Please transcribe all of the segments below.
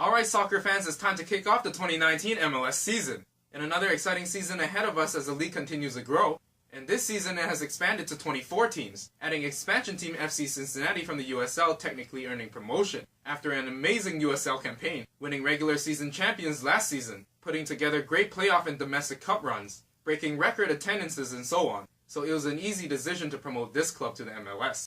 Alright soccer fans, it's time to kick off the 2019 MLS season. And another exciting season ahead of us as the league continues to grow. And this season it has expanded to 24 teams, adding expansion team FC Cincinnati from the USL technically earning promotion after an amazing USL campaign, winning regular season champions last season, putting together great playoff and domestic cup runs, breaking record attendances and so on. So it was an easy decision to promote this club to the MLS.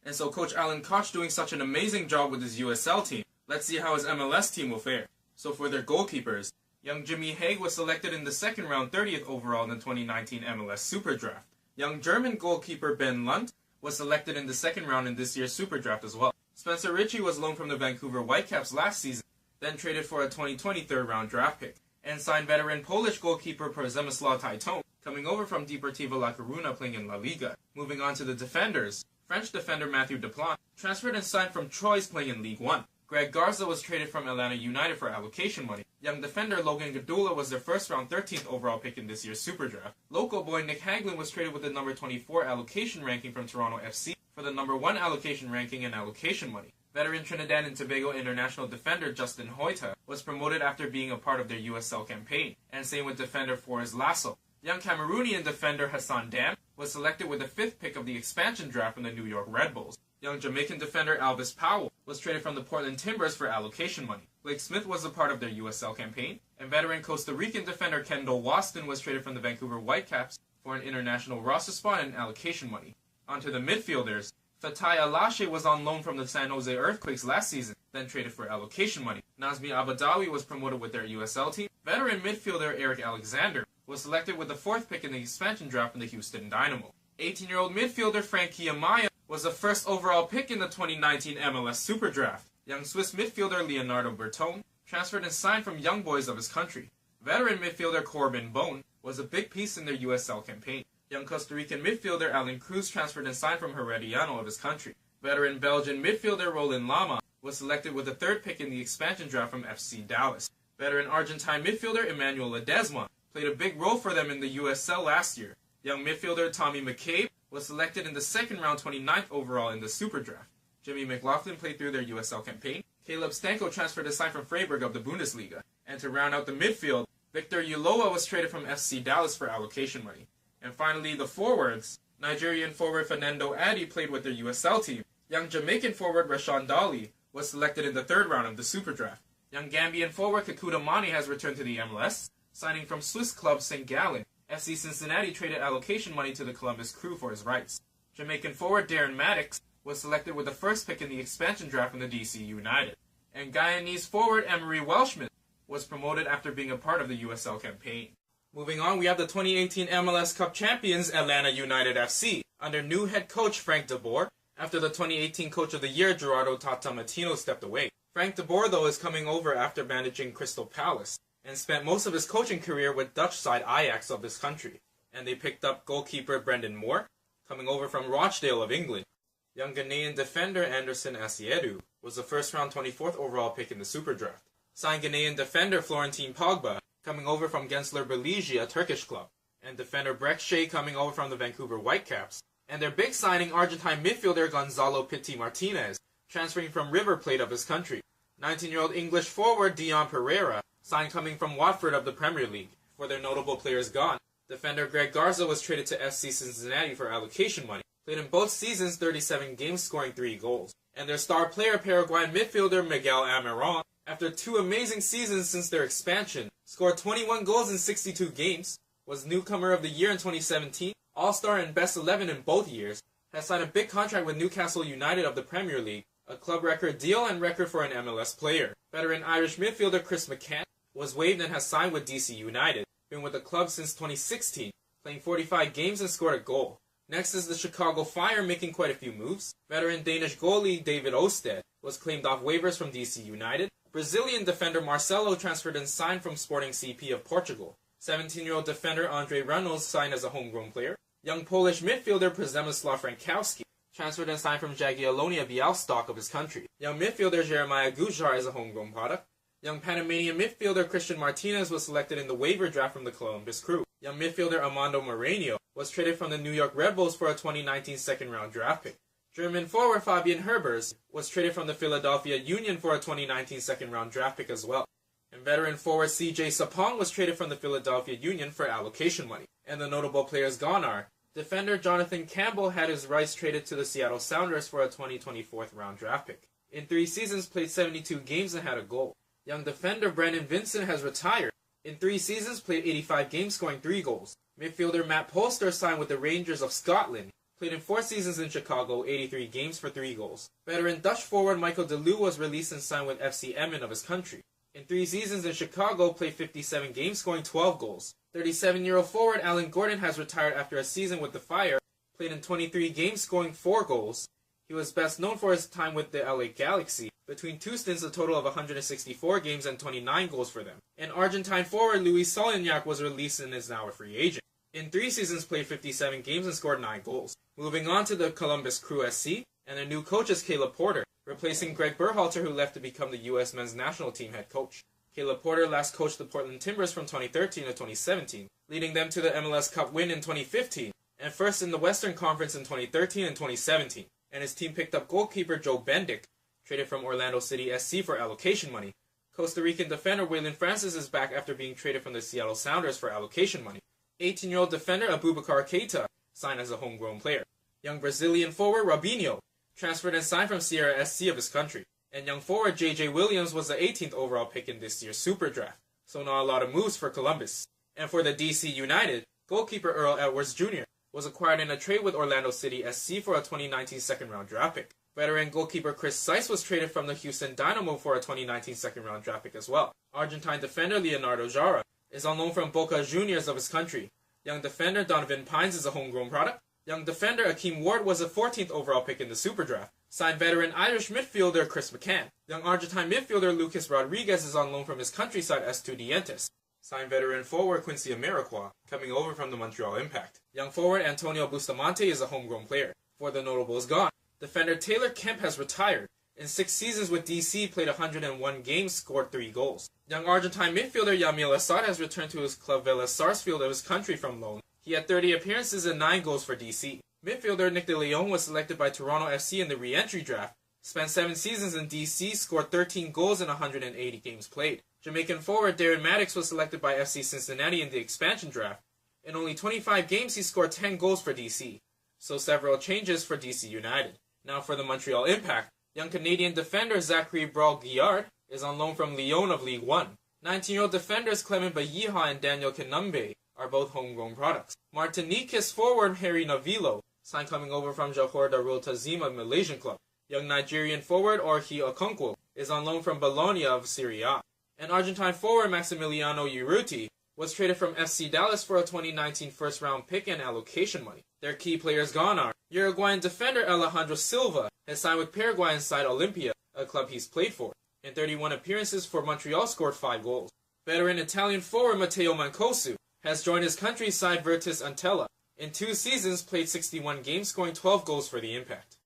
And so Coach Alan Koch doing such an amazing job with his USL team, let's see how his MLS team will fare. So for their goalkeepers, young Jimmy Hague was selected in the second round 30th overall in the 2019 MLS Super Draft. Young German goalkeeper Ben Lunt was selected in the second round in this year's Super Draft as well. Spencer Ritchie was loaned from the Vancouver Whitecaps last season, then traded for a 2020 third round draft pick, and signed veteran Polish goalkeeper Przemysław Tajton, coming over from Deportivo La Coruna playing in La Liga. Moving on to the defenders, French defender Mathieu Duplan transferred and signed from Troyes playing in League One. Greg Garza was traded from Atlanta United for allocation money. Young defender Logan Gadula was their first round 13th overall pick in this year's Super Draft. Local boy Nick Haglund was traded with the number 24 allocation ranking from Toronto FC for the number 1 allocation ranking and allocation money. Veteran Trinidad and Tobago international defender Justin Hoyta was promoted after being a part of their USL campaign, and same with defender Forrest Lasso. Young Cameroonian defender Hassan Dam was selected with the 5th pick of the expansion draft from the New York Red Bulls. Young Jamaican defender Alvis Powell was traded from the Portland Timbers for allocation money. Blake Smith was a part of their USL campaign, and veteran Costa Rican defender Kendall Waston was traded from the Vancouver Whitecaps for an international roster spot and allocation money. Onto the midfielders, Fatai Alashe was on loan from the San Jose Earthquakes last season, then traded for allocation money. Nazmi Abadawi was promoted with their USL team. Veteran midfielder Eric Alexander was selected with the 4th pick in the expansion draft from the Houston Dynamo. 18-year-old midfielder Frankie Amaya was the first overall pick in the 2019 MLS Super Draft. Young Swiss midfielder Leonardo Bertone transferred and signed from Young Boys of his country. Veteran midfielder Corbin Bone was a big piece in their USL campaign. Young Costa Rican midfielder Alan Cruz transferred and signed from Herediano of his country. Veteran Belgian midfielder Roland Lama was selected with the 3rd pick in the expansion draft from FC Dallas. Veteran Argentine midfielder Emmanuel Ledesma played a big role for them in the USL last year. Young midfielder Tommy McCabe was selected in the second round 29th overall in the Super Draft. Jimmy McLaughlin played through their USL campaign. Caleb Stanko transferred to sign from Freiburg of the Bundesliga. And to round out the midfield, Victor Uloa was traded from FC Dallas for allocation money. And finally, the forwards. Nigerian forward Fernando Addy played with their USL team. Young Jamaican forward Rashawn Dali was selected in the 3rd round of the Super Draft. Young Gambian forward Kikuta Mani has returned to the MLS, signing from Swiss club St. Gallen. FC Cincinnati traded allocation money to the Columbus Crew for his rights. Jamaican forward Darren Maddox was selected with the 1st pick in the expansion draft from the DC United. And Guyanese forward Emery Welshman was promoted after being a part of the USL campaign. Moving on, we have the 2018 MLS Cup champions Atlanta United FC under new head coach Frank de Boer after the 2018 Coach of the Year Gerardo Tata Martino stepped away. Frank de Boer, though, is coming over after managing Crystal Palace and spent most of his coaching career with Dutch side Ajax of this country. And they picked up goalkeeper Brendan Moore, coming over from Rochdale of England. Young Ghanaian defender Anderson Asiedu was the first round 24th overall pick in the Super Draft. Signed Ghanaian defender Florentine Pogba, coming over from Gensler Beligi, a Turkish club. And defender Breck Shea coming over from the Vancouver Whitecaps. And their big signing Argentine midfielder Gonzalo Pitti Martinez, transferring from River Plate of his country. 19-year-old English forward Dion Pereira, signed coming from Watford of the Premier League. For their notable players gone, defender Greg Garza was traded to FC Cincinnati for allocation money. Played in both seasons 37 games, scoring 3 goals. And their star player Paraguayan midfielder Miguel Almiron, after 2 amazing seasons since their expansion, scored 21 goals in 62 games, was newcomer of the year in 2017, all-star and best 11 in both years, has signed a big contract with Newcastle United of the Premier League, a club record deal and record for an MLS player. Veteran Irish midfielder Chris McCann was waived and has signed with DC United, been with the club since 2016, playing 45 games and scored a goal. Next is the Chicago Fire, making quite a few moves. Veteran Danish goalie David Osted was claimed off waivers from DC United. Brazilian defender Marcelo transferred and signed from Sporting CP of Portugal. 17-year-old defender Andre Reynolds signed as a homegrown player. Young Polish midfielder Przemysław Frankowski transferred and signed from Jagiellonia Białystok of his country. Young midfielder Jeremiah Gujar is a homegrown product. Young Panamanian midfielder Christian Martinez was selected in the waiver draft from the Columbus Crew. Young midfielder Armando Moreno was traded from the New York Red Bulls for a 2019 second-round draft pick. German forward Fabian Herbers was traded from the Philadelphia Union for a 2019 second-round draft pick as well. And veteran forward CJ Sapong was traded from the Philadelphia Union for allocation money. And the notable players gone are: defender Jonathan Campbell had his rights traded to the Seattle Sounders for a 2024 round draft pick. In 3 seasons, played 72 games and had a goal. Young defender Brandon Vincent has retired. In 3 seasons, played 85 games, scoring 3 goals. Midfielder Matt Polster signed with the Rangers of Scotland. Played in 4 seasons in Chicago, 83 games for 3 goals. Veteran Dutch forward Michael de Leeuw was released and signed with FC Emmen of his country. In 3 seasons in Chicago, played 57 games, scoring 12 goals. 37-year-old forward Alan Gordon has retired after a season with the Fire. Played in 23 games, scoring 4 goals. He was best known for his time with the LA Galaxy. Between 2 stints, a total of 164 games and 29 goals for them. And Argentine forward Luis Solignac was released and is now a free agent. In 3 seasons, played 57 games and scored 9 goals. Moving on to the Columbus Crew SC, and their new coach is Caleb Porter, replacing Greg Berhalter, who left to become the U.S. men's national team head coach. Caleb Porter last coached the Portland Timbers from 2013 to 2017, leading them to the MLS Cup win in 2015, and first in the Western Conference in 2013 and 2017. And his team picked up goalkeeper Joe Bendick, traded from Orlando City SC for allocation money. Costa Rican defender Waylon Francis is back after being traded from the Seattle Sounders for allocation money. 18-year-old defender Abubakar Keita signed as a homegrown player. Young Brazilian forward Robinho transferred and signed from Sierra SC of his country. And young forward J.J. Williams was the 18th overall pick in this year's Super Draft. So not a lot of moves for Columbus. And for the DC United, goalkeeper Earl Edwards Jr. was acquired in a trade with Orlando City SC for a 2019 second-round draft pick. Veteran goalkeeper Chris Seiss was traded from the Houston Dynamo for a 2019 second-round draft pick as well. Argentine defender Leonardo Jara is on loan from Boca Juniors of his country. Young defender Donovan Pines is a homegrown product. Young defender Akeem Ward was the 14th overall pick in the Super Draft. Signed veteran Irish midfielder Chris McCann. Young Argentine midfielder Lucas Rodriguez is on loan from his countryside Estudiantes. Signed veteran forward Quincy Amarikwa, coming over from the Montreal Impact. Young forward Antonio Bustamante is a homegrown player. For the notables gone, defender Taylor Kemp has retired. In 6 seasons with DC, played 101 games, scored 3 goals. Young Argentine midfielder Yamil Assad has returned to his club Vélez Sarsfield of his country from loan. He had 30 appearances and 9 goals for DC. Midfielder Nick De Leon was selected by Toronto FC in the re-entry draft. Spent 7 seasons in DC, scored 13 goals in 180 games played. Jamaican forward Darren Maddox was selected by FC Cincinnati in the expansion draft. In only 25 games, he scored 10 goals for DC. So several changes for DC United. Now for the Montreal Impact. Young Canadian defender Zachary Brault-Guillard is on loan from Lyon of League One. 19-year-old defenders Clement Bayiha and Daniel Kinumbe are both homegrown products. Martiniquez forward Harry Navilo, signed coming over from Johor Darul Tazim of Malaysian club. Young Nigerian forward Orhi Okonkwo is on loan from Bologna of Serie A. And Argentine forward Maximiliano Urruti was traded from FC Dallas for a 2019 first-round pick and allocation money. Their key players gone are: Uruguayan defender Alejandro Silva has signed with Paraguayan side Olimpia, a club he's played for. In 31 appearances for Montreal, scored 5 goals. Veteran Italian forward Matteo Mancosu has joined his country's side Virtus Antella. In 2 seasons, played 61 games, scoring 12 goals for the Impact.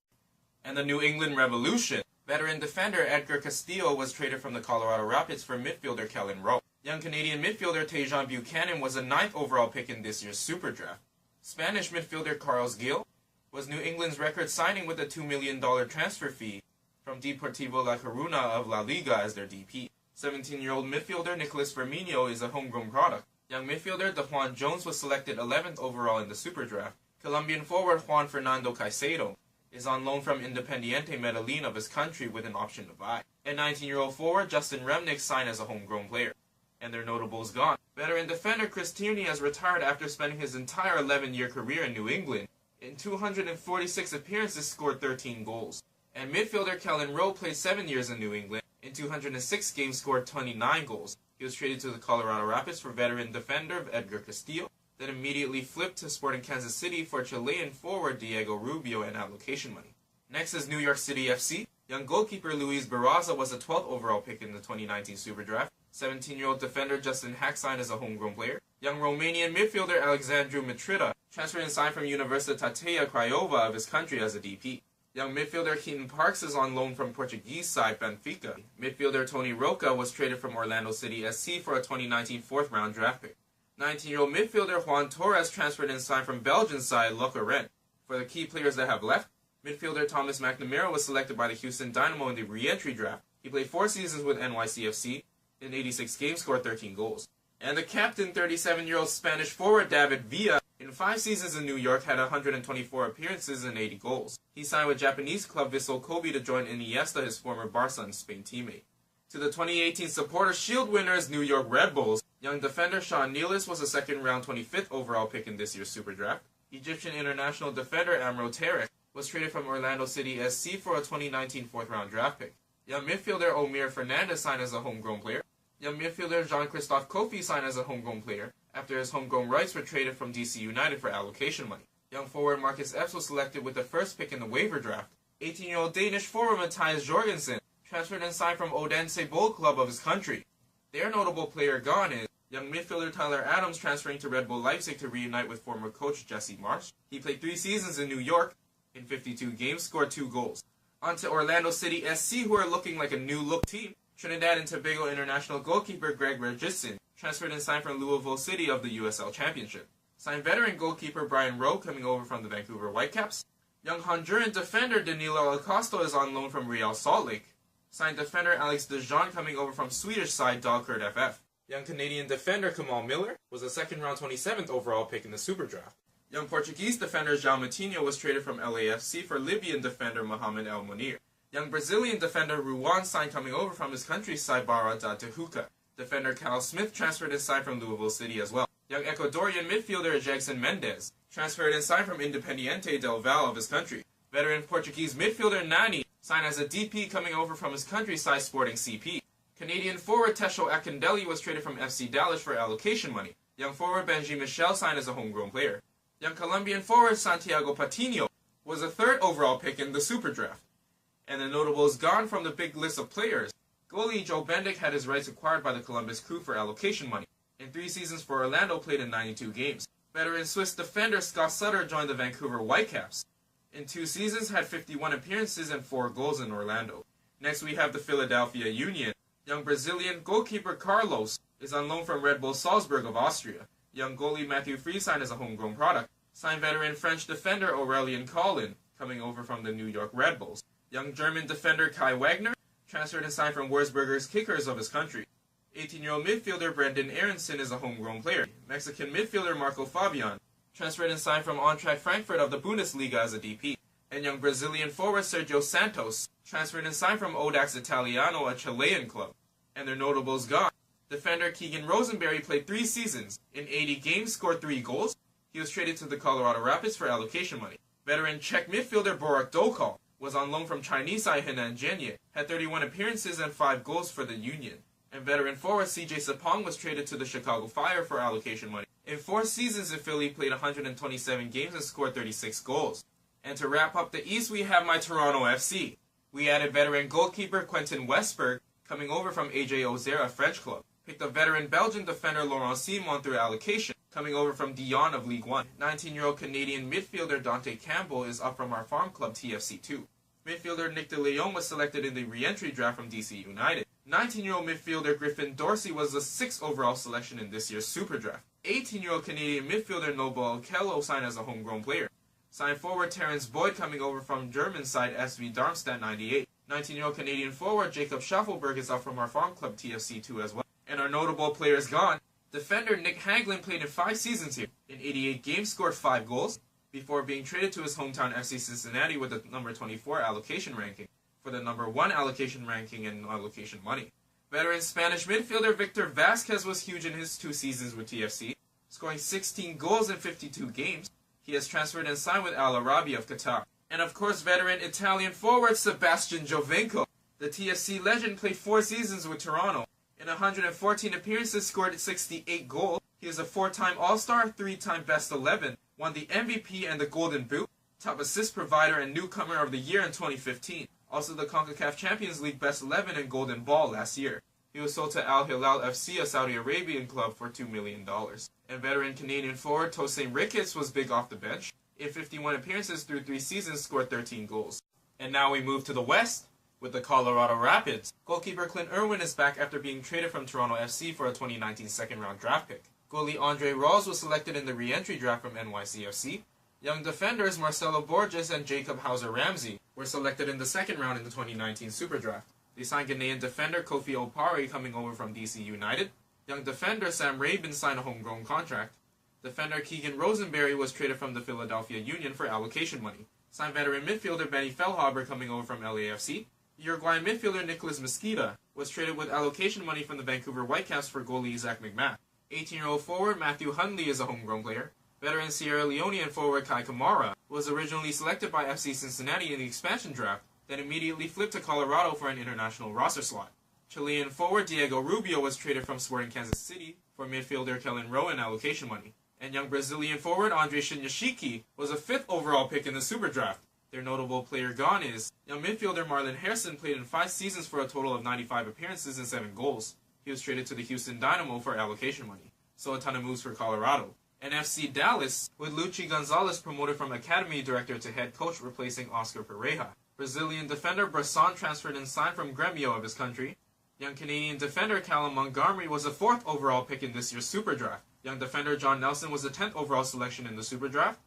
And the New England Revolution. Veteran defender Edgar Castillo was traded from the Colorado Rapids for midfielder Kellen Rowe. Young Canadian midfielder Tejan Buchanan was the 9th overall pick in this year's Super Draft. Spanish midfielder Carlos Gil was New England's record signing with a $2 million transfer fee from Deportivo La Coruna of La Liga as their DP. 17-year-old midfielder Nicolas Firmino is a homegrown product. Young midfielder DeJuan Jones was selected 11th overall in the Super Draft. Colombian forward Juan Fernando Caicedo is on loan from Independiente Medellin of his country with an option to buy. And 19-year-old forward Justin Remnick signed as a homegrown player. And their notables gone. Veteran defender Chris Tierney has retired after spending his entire 11-year career in New England. In 246 appearances, scored 13 goals. And midfielder Kellen Rowe played 7 years in New England. In 206 games, scored 29 goals. He was traded to the Colorado Rapids for veteran defender Edgar Castillo, then immediately flipped to Sporting Kansas City for Chilean forward Diego Rubio and allocation money. Next is New York City FC. Young goalkeeper Luis Barraza was the 12th overall pick in the 2019 Super Draft. 17-year-old defender Justin Hack signed as a homegrown player. Young Romanian midfielder Alexandru Mitrita transferred and signed from Universitatea Craiova of his country as a DP. Young midfielder Keaton Parks is on loan from Portuguese side Benfica. Midfielder Tony Roca was traded from Orlando City SC for a 2019 4th-round draft pick. 19-year-old midfielder Juan Torres transferred and signed from Belgian side Lokeren. For the key players that have left, Midfielder Thomas McNamara was selected by the Houston Dynamo in the re-entry draft. He played 4 seasons with NYCFC. In 86 games, scored 13 goals. And the captain, 37-year-old Spanish forward David Villa, in 5 seasons in New York, had 124 appearances and 80 goals. He signed with Japanese club Vissel Kobe to join Iniesta, his former Barca and Spain teammate. To the 2018 Supporters' Shield winners, New York Red Bulls, young defender Sean Nealis was a second-round 25th overall pick in this year's Super Draft. Egyptian international defender Amro Tarek was traded from Orlando City SC for a 2019 fourth-round draft pick. Young midfielder Omir Fernandez signed as a homegrown player. Young midfielder Jean-Christophe Kofi signed as a homegrown player after his homegrown rights were traded from DC United for allocation money. Young forward Marcus Epps was selected with the first pick in the waiver draft. 18-year-old Danish forward Matthias Jorgensen transferred and signed from Odense Bold Club of his country. Their notable player gone is young midfielder Tyler Adams transferring to Red Bull Leipzig to reunite with former coach Jesse Marsch. He played 3 seasons in New York. In 52 games, scored 2 goals. On to Orlando City SC, who are looking like a new-look team. Trinidad and Tobago international goalkeeper Greg Regisson transferred and signed from Louisville City of the USL Championship. Signed veteran goalkeeper Brian Rowe coming over from the Vancouver Whitecaps. Young Honduran defender Danilo Acosta is on loan from Real Salt Lake. Signed defender Alex DeJean coming over from Swedish side Dalkurd FF. Young Canadian defender Kamal Miller was a second-round 27th overall pick in the Super Draft. Young Portuguese defender João Moutinho was traded from LAFC for Libyan defender Mohamed El Munir. Young Brazilian defender Ruan signed coming over from his country's side Barra da Tijuca. Defender Cal Smith transferred and signed from Louisville City as well. Young Ecuadorian midfielder Jackson Mendez transferred and signed from Independiente del Valle of his country. Veteran Portuguese midfielder Nani signed as a DP coming over from his country's side Sporting CP. Canadian forward Tesho Akindele was traded from FC Dallas for allocation money. Young forward Benji Michel signed as a homegrown player. Young Colombian forward Santiago Patino was a 3rd overall pick in the Super Draft. And the notables gone from the big list of players. Goalie Joe Bendick had his rights acquired by the Columbus Crew for allocation money. In 3 seasons for Orlando, played in 92 games. Veteran Swiss defender Scott Sutter joined the Vancouver Whitecaps. In 2 seasons, had 51 appearances and 4 goals in Orlando. Next we have the Philadelphia Union. Young Brazilian goalkeeper Carlos is on loan from Red Bull Salzburg of Austria. Young goalie Matthew Free signed as a homegrown product. Signed veteran French defender Aurélien Collin coming over from the New York Red Bulls. Young German defender Kai Wagner transferred and signed from Wurzburger's Kickers of his country. 18-year-old midfielder Brendan Aronson is a homegrown player. Mexican midfielder Marco Fabian transferred and signed from Eintracht Frankfurt of the Bundesliga as a DP. And young Brazilian forward Sergio Santos transferred and signed from Audax Italiano, a Chilean club. And their notables gone. Defender Keegan Rosenberry played 3 seasons. In 80 games, scored 3 goals. He was traded to the Colorado Rapids for allocation money. Veteran Czech midfielder Borak Dokal was on loan from Chinese side Henan Zhenye, had 31 appearances and 5 goals for the Union. And veteran forward CJ Sapong was traded to the Chicago Fire for allocation money. In 4 seasons in Philly, played 127 games and scored 36 goals. And to wrap up the East, we have my Toronto FC. We added veteran goalkeeper Quentin Westberg, coming over from AJ Auxerre, a French club. Picked up veteran Belgian defender Laurent Simon through allocation, coming over from Dijon of League One. 19-year-old Canadian midfielder Dante Campbell is up from our farm club TFC2. Midfielder Nick De Leon was selected in the re-entry draft from DC United. 19-year-old midfielder Griffin Dorsey was the 6th overall selection in this year's Super Draft. 18-year-old Canadian midfielder Noble Okello signed as a homegrown player. Signed forward Terrence Boyd coming over from German side SV Darmstadt 98. 19-year-old Canadian forward Jacob Schaffelberg is up from our farm club TFC2 as well. And our notable players gone. Defender Nick Hagelin played in 5 seasons here. In 88 games, scored 5 goals, before being traded to his hometown FC Cincinnati with the number 24 allocation ranking, for the number 1 allocation ranking and allocation money. Veteran Spanish midfielder Victor Vasquez was huge in his 2 seasons with TFC, scoring 16 goals in 52 games. He has transferred and signed with Al Arabi of Qatar. And of course, veteran Italian forward Sebastian Giovinco. The TFC legend played 4 seasons with Toronto. In 114 appearances, scored 68 goals. He is a 4-time All-Star, 3-time Best 11, won the MVP and the Golden Boot, top assist provider and newcomer of the year in 2015. Also the CONCACAF Champions League Best 11 and Golden Ball last year. He was sold to Al Hilal FC, a Saudi Arabian club, for $2 million. And veteran Canadian forward Tosin Ricketts was big off the bench. In 51 appearances through 3 seasons, scored 13 goals. And now we move to the West with the Colorado Rapids. Goalkeeper Clint Irwin is back after being traded from Toronto FC for a 2019 second-round draft pick. Goalie Andre Rawls was selected in the re-entry draft from NYCFC. Young defenders Marcelo Borges and Jacob Hauser-Ramsey were selected in the second round in the 2019 Super Draft. They signed Ghanaian defender Kofi Opare coming over from DC United. Young defender Sam Rabin signed a homegrown contract. Defender Keegan Rosenberry was traded from the Philadelphia Union for allocation money. Signed veteran midfielder Benny Feilhaber coming over from LAFC. Uruguayan midfielder Nicolas Mosqueda was traded with allocation money from the Vancouver Whitecaps for goalie Zach McMath. 18-year-old forward Matthew Hundley is a homegrown player. Veteran Sierra Leonean forward Kai Kamara was originally selected by FC Cincinnati in the expansion draft, then immediately flipped to Colorado for an international roster slot. Chilean forward Diego Rubio was traded from Sporting Kansas City for midfielder Kellen Rowe and allocation money. And young Brazilian forward Andre Shinyashiki was a 5th overall pick in the Super Draft. Their notable player gone is young midfielder Marlon Hairston played in 5 seasons for a total of 95 appearances and 7 goals. He was traded to the Houston Dynamo for allocation money. So a ton of moves for Colorado. And FC Dallas, with Luchi Gonzalez promoted from academy director to head coach, replacing Oscar Pereira. Brazilian defender Bresson transferred and signed from Grêmio of his country. Young Canadian defender Callum Montgomery was a 4th overall pick in this year's Super Draft. Young defender John Nelson was the 10th overall selection in the Super Draft.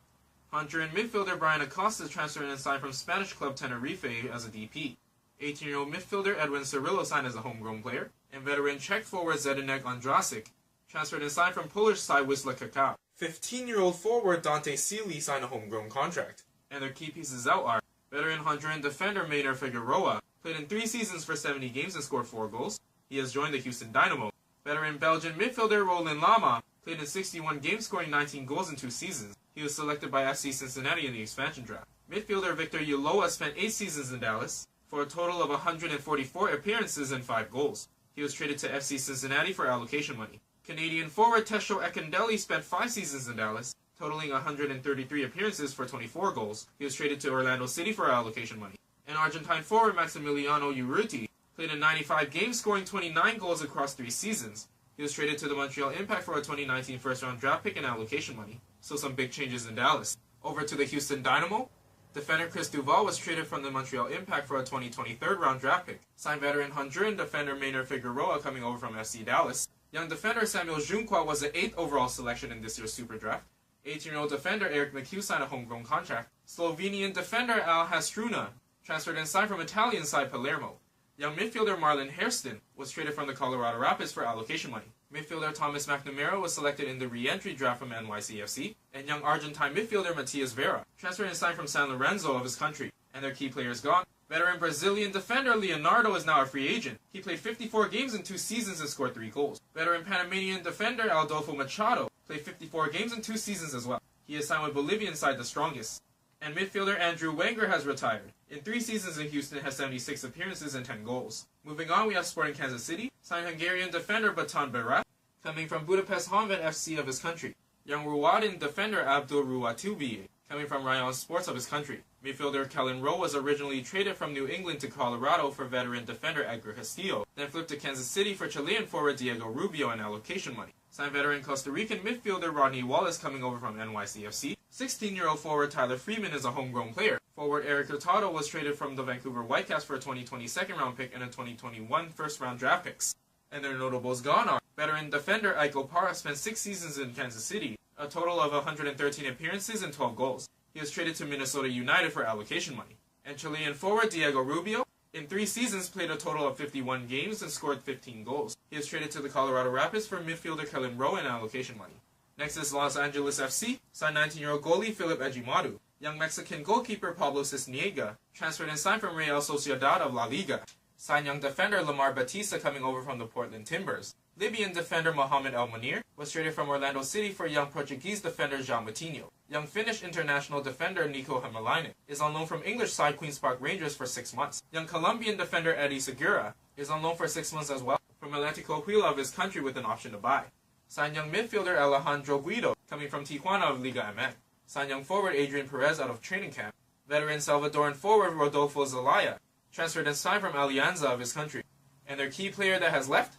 Honduran midfielder Brian Acosta transferred and signed from Spanish club Tenerife as a DP. 18-year-old midfielder Edwin Cirillo signed as a homegrown player. And veteran Czech forward Zdeněk Ondrasik transferred and signed from Polish side Wisła Kraków. 15-year-old forward Dante Sealy signed a homegrown contract. And their key pieces out are veteran Honduran defender Maynor Figueroa played in 3 seasons for 70 games and scored 4 goals. He has joined the Houston Dynamo. Veteran Belgian midfielder Roland Lama played in 61 games, scoring 19 goals in 2 seasons. He was selected by FC Cincinnati in the expansion draft. Midfielder Victor Ulloa spent 8 seasons in Dallas for a total of 144 appearances and 5 goals. He was traded to FC Cincinnati for allocation money. Canadian forward Tesho Ekendelli spent 5 seasons in Dallas, totaling 133 appearances for 24 goals. He was traded to Orlando City for allocation money. And Argentine forward Maximiliano Urruti played in 95 games, scoring 29 goals across 3 seasons. He was traded to the Montreal Impact for a 2019 first-round draft pick and allocation money. So some big changes in Dallas. Over to the Houston Dynamo. Defender Chris Duval was traded from the Montreal Impact for a 2020 third-round draft pick. Signed veteran Honduran defender Maynor Figueroa coming over from FC Dallas. Young defender Samuel Junqua was the 8th overall selection in this year's Super Draft. 18-year-old defender Eric McHugh signed a homegrown contract. Slovenian defender Al Hastruna transferred and signed from Italian side Palermo. Young midfielder Marlon Hairston was traded from the Colorado Rapids for allocation money. Midfielder Thomas McNamara was selected in the re-entry draft from NYCFC. And young Argentine midfielder Matias Vera transferred and signed from San Lorenzo of his country. And their key players gone. Veteran Brazilian defender Leonardo is now a free agent. He played 54 games in 2 seasons and scored 3 goals. Veteran Panamanian defender Adolfo Machado played 54 games in 2 seasons as well. He is signed with Bolivian side The Strongest. And midfielder Andrew Wenger has retired. In 3 seasons in Houston, has 76 appearances and 10 goals. Moving on, we have Sporting Kansas City. Signed Hungarian defender Batan Berat, coming from Budapest Honvéd FC of his country. Young Rwandan defender Abdul Ruwatubie, coming from Rayon Sports of his country. Midfielder Kellen Rowe was originally traded from New England to Colorado for veteran defender Edgar Castillo, then flipped to Kansas City for Chilean forward Diego Rubio and allocation money. Signed veteran Costa Rican midfielder Rodney Wallace coming over from NYCFC. 16-year-old forward Tyler Freeman is a homegrown player. Forward Eric Hurtado was traded from the Vancouver Whitecaps for a 2020 second-round pick and a 2021 first-round draft picks. And their notables gone are veteran defender Ike Opara spent 6 seasons in Kansas City, a total of 113 appearances and 12 goals. He was traded to Minnesota United for allocation money. And Chilean forward Diego Rubio, in 3 seasons, played a total of 51 games and scored 15 goals. He was traded to the Colorado Rapids for midfielder Kellen Rowe and allocation money. Next is Los Angeles FC, signed 19-year-old goalie Philip Ejimadu. Young Mexican goalkeeper Pablo Cisniega transferred and signed from Real Sociedad of La Liga. Signed young defender Lamar Batista coming over from the Portland Timbers. Libyan defender Mohamed El Munir was traded from Orlando City for young Portuguese defender João Moutinho. Young Finnish international defender Nico Hämäläinen is on loan from English side Queen's Park Rangers for 6 months. Young Colombian defender Eddie Segura is on loan for 6 months as well from Atlético Huila of his country with an option to buy. Signed young midfielder Alejandro Guido coming from Tijuana of Liga MX. Signed young forward Adrian Perez out of training camp. Veteran Salvadoran forward Rodolfo Zelaya transferred and signed from Alianza of his country. And their key player that has left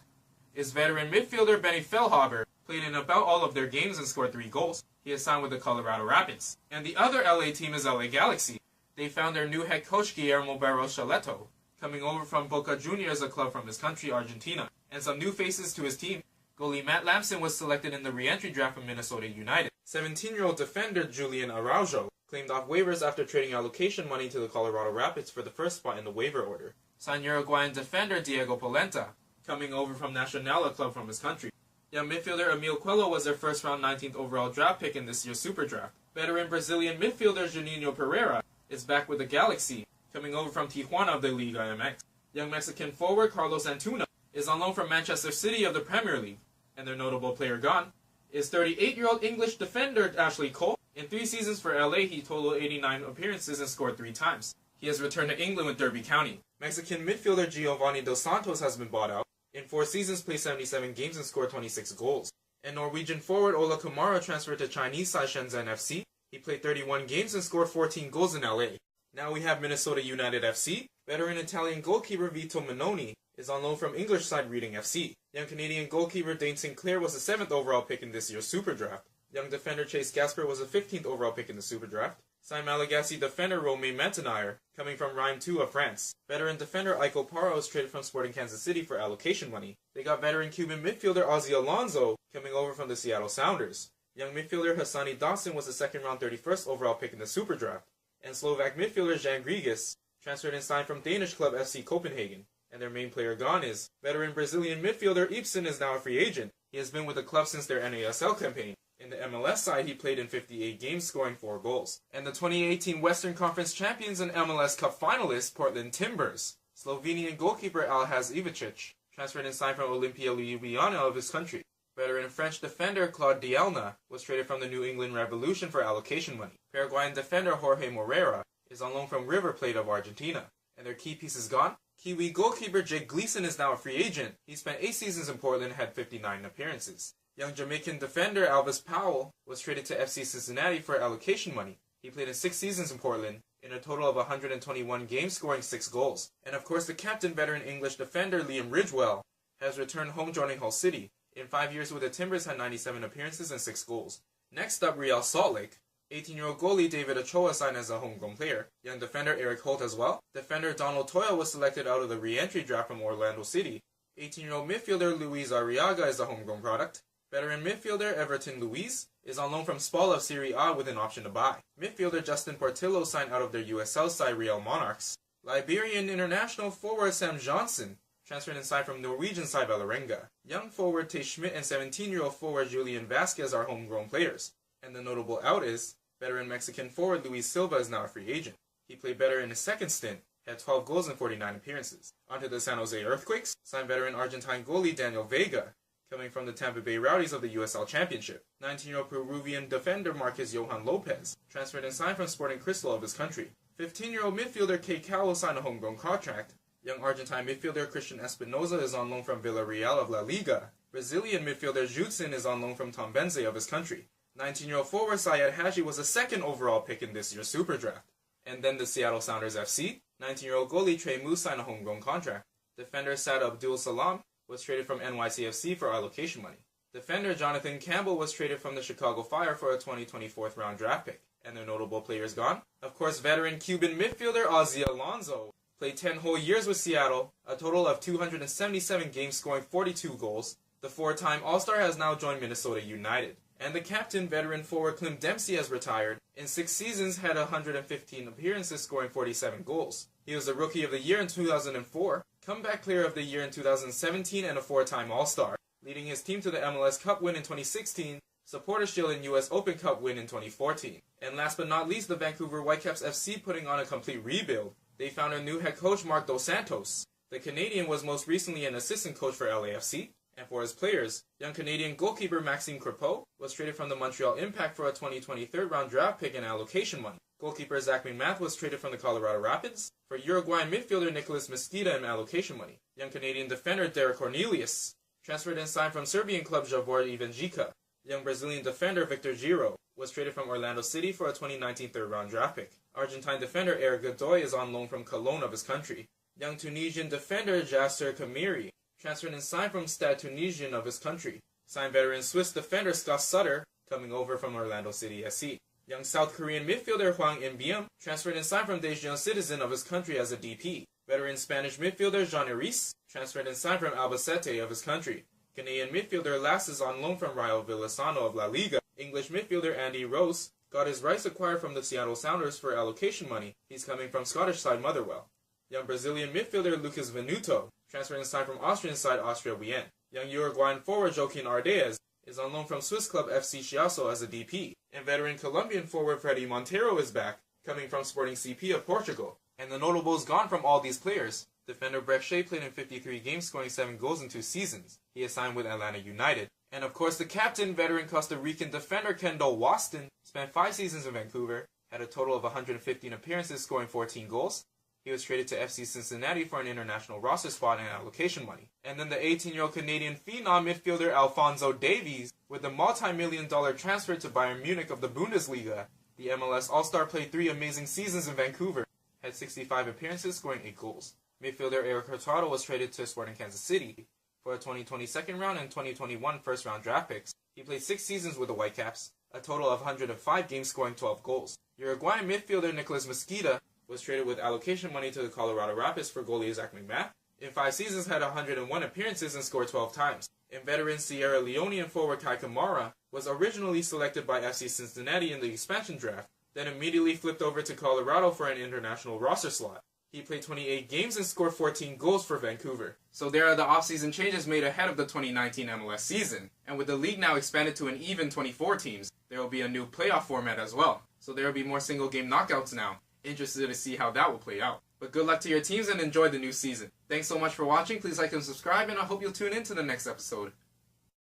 is veteran midfielder Benny Feilhaber, played in about all of their games and scored 3 goals. He is signed with the Colorado Rapids. And the other LA team is LA Galaxy. They found their new head coach Guillermo Barros Chaleto, coming over from Boca Juniors, a club from his country, Argentina. And some new faces to his team. Goalie Matt Lamson was selected in the re-entry draft from Minnesota United. 17-year-old defender Julian Araujo claimed off waivers after trading allocation money to the Colorado Rapids for the first spot in the waiver order. Signed Uruguayan defender Diego Polenta, coming over from Nacional, a club from his country. Young midfielder Emil Coelho was their first-round 19th overall draft pick in this year's Super Draft. Veteran Brazilian midfielder Juninho Pereira is back with the Galaxy, coming over from Tijuana of the Liga MX. Young Mexican forward Carlos Antuna is on loan from Manchester City of the Premier League, and their notable player gone is 38-year-old English defender Ashley Cole. In 3 seasons for LA, he totaled 89 appearances and scored 3 times. He has returned to England with Derby County. Mexican midfielder Giovanni Dos Santos has been bought out. In 4 seasons, played 77 games and scored 26 goals. And Norwegian forward Ola Kamara transferred to Chinese side Shenzhen FC. He played 31 games and scored 14 goals in LA. Now we have Minnesota United FC. Veteran Italian goalkeeper Vito Minoni is on loan from English side Reading FC. Young Canadian goalkeeper Dane Sinclair was the 7th overall pick in this year's Super Draft. Young defender Chase Gasper was the 15th overall pick in the Super Draft. Signed Malagasy defender Romain Mentenayer, coming from Reims 2 of France. Veteran defender Aiko Parra was traded from Sporting Kansas City for allocation money. They got veteran Cuban midfielder Ozzy Alonso, coming over from the Seattle Sounders. Young midfielder Hassani Dawson was the 2nd round 31st overall pick in the Super Draft. And Slovak midfielder Jan Grigas transferred and signed from Danish club FC Copenhagen. And their main player gone is veteran Brazilian midfielder Ibsen is now a free agent. He has been with the club since their NASL campaign. In the MLS side, he played in 58 games, scoring 4 goals. And the 2018 Western Conference champions and MLS Cup finalists, Portland Timbers, Slovenian goalkeeper Alhaz Ivicic transferred and signed from Olimpia Ljubljana of his country. Veteran French defender Claude Dielna was traded from the New England Revolution for allocation money. Paraguayan defender Jorge Moreira is on loan from River Plate of Argentina. And their key pieces gone? Kiwi goalkeeper Jake Gleason is now a free agent. He spent 8 seasons in Portland and had 59 appearances. Young Jamaican defender Alvis Powell was traded to FC Cincinnati for allocation money. He played in 6 seasons in Portland, in a total of 121 games, scoring 6 goals. And of course, the captain, veteran English defender Liam Ridgewell, has returned home joining Hull City. In 5 years with the Timbers, had 97 appearances and 6 goals. Next up, Real Salt Lake. 18-year-old goalie David Ochoa signed as a homegrown player. Young defender Eric Holt as well. Defender Donald Toyle was selected out of the re-entry draft from Orlando City. 18-year-old midfielder Luis Arriaga is a homegrown product. Veteran midfielder Everton Luiz is on loan from Spal of Serie A with an option to buy. Midfielder Justin Portillo signed out of their USL side Real Monarchs. Liberian international forward Sam Johnson transferred and signed from Norwegian side Vålerenga. Young forward Tay Schmidt and 17-year-old forward Julian Vasquez are homegrown players. And the notable out is veteran Mexican forward Luis Silva is now a free agent. He played better in his second stint, had 12 goals and 49 appearances. Onto the San Jose Earthquakes, signed veteran Argentine goalie Daniel Vega, coming from the Tampa Bay Rowdies of the USL Championship. 19-year-old Peruvian defender Marcus Johan Lopez transferred and signed from Sporting Cristal of his country. 15-year-old midfielder Kay Cowell signed a homegrown contract. Young Argentine midfielder Christian Espinoza is on loan from Villarreal of La Liga. Brazilian midfielder Judson is on loan from Tombense of his country. 19-year-old forward Syed Haji was the 2nd overall pick in this year's Super Draft. And then the Seattle Sounders FC. 19-year-old goalie Trey Moose signed a homegrown contract. Defender Sad Abdul Salam was traded from NYCFC for allocation money. Defender Jonathan Campbell was traded from the Chicago Fire for a 2024 round draft pick. And their notable players gone? Of course, veteran Cuban midfielder Ozzy Alonso played 10 whole years with Seattle, a total of 277 games, scoring 42 goals. The 4-time All-Star has now joined Minnesota United. And the captain, veteran forward Clint Dempsey, has retired. In 6 seasons, had 115 appearances, scoring 47 goals. He was the Rookie of the Year in 2004, Comeback Player of the Year in 2017, and a 4-time All-Star, leading his team to the MLS Cup win in 2016, Supporters Shield and US Open Cup win in 2014. And last but not least, the Vancouver Whitecaps FC putting on a complete rebuild. They found a new head coach, Mark Dos Santos. The Canadian was most recently an assistant coach for LAFC. And for his players, young Canadian goalkeeper Maxime Crepeau was traded from the Montreal Impact for a 2023 round draft pick and allocation money. Goalkeeper Zach McMath was traded from the Colorado Rapids for Uruguayan midfielder Nicolas Mesquita and allocation money. Young Canadian defender Derek Cornelius transferred and signed from Serbian club Javor Ivanjica. Young Brazilian defender Victor Giro was traded from Orlando City for a 2019 third round draft pick. Argentine defender Eric Godoy is on loan from Cologne of his country. Young Tunisian defender Jasser Kamiri transferred and signed from Stade Tunisien of his country. Signed veteran Swiss defender Scott Sutter, coming over from Orlando City SC. Young South Korean midfielder Hwang In-beom transferred and signed from Daejeon Citizen of his country as a DP. Veteran Spanish midfielder Jean Eris transferred and signed from Albacete of his country. Canadian midfielder Lass is on loan from Rayo Vallecano of La Liga. English midfielder Andy Rose got his rights acquired from the Seattle Sounders for allocation money. He's coming from Scottish side Motherwell. Young Brazilian midfielder Lucas Venuto transferred inside from Austrian side Austria Wien. Young Uruguayan forward Joaquin Ardez is on loan from Swiss club FC Chiasso as a DP. And veteran Colombian forward Freddy Montero is back, coming from Sporting CP of Portugal. And the notables gone from all these players. Defender Brek Shea played in 53 games, scoring 7 goals in 2 seasons. He is signed with Atlanta United. And of course the captain, veteran Costa Rican defender Kendall Waston, spent 5 seasons in Vancouver, had a total of 115 appearances, scoring 14 goals. He was traded to FC Cincinnati for an international roster spot and allocation money. And then the 18-year-old Canadian phenom midfielder Alphonso Davies, with the multi-million-dollar transfer to Bayern Munich of the Bundesliga. The MLS All-Star played 3 amazing seasons in Vancouver, had 65 appearances, scoring 8 goals. Midfielder Eric Hurtado was traded to Sporting Kansas City for a 2020 second round and 2021 first round draft picks. He played 6 seasons with the Whitecaps, a total of 105 games, scoring 12 goals. Uruguayan midfielder Nicolas Mosqueda was traded with allocation money to the Colorado Rapids for goalie Zach McMath. In 5 seasons, had 101 appearances and scored 12 times. And veteran Sierra Leonean forward Kai Kamara was originally selected by FC Cincinnati in the expansion draft, then immediately flipped over to Colorado for an international roster slot. He played 28 games and scored 14 goals for Vancouver. So there are the offseason changes made ahead of the 2019 MLS season. And with the league now expanded to an even 24 teams, there will be a new playoff format as well. So there will be more single game knockouts now. Interested to see how that will play out. But good luck to your teams and enjoy the new season. Thanks so much for watching. Please like and subscribe, and I hope you'll tune in to the next episode.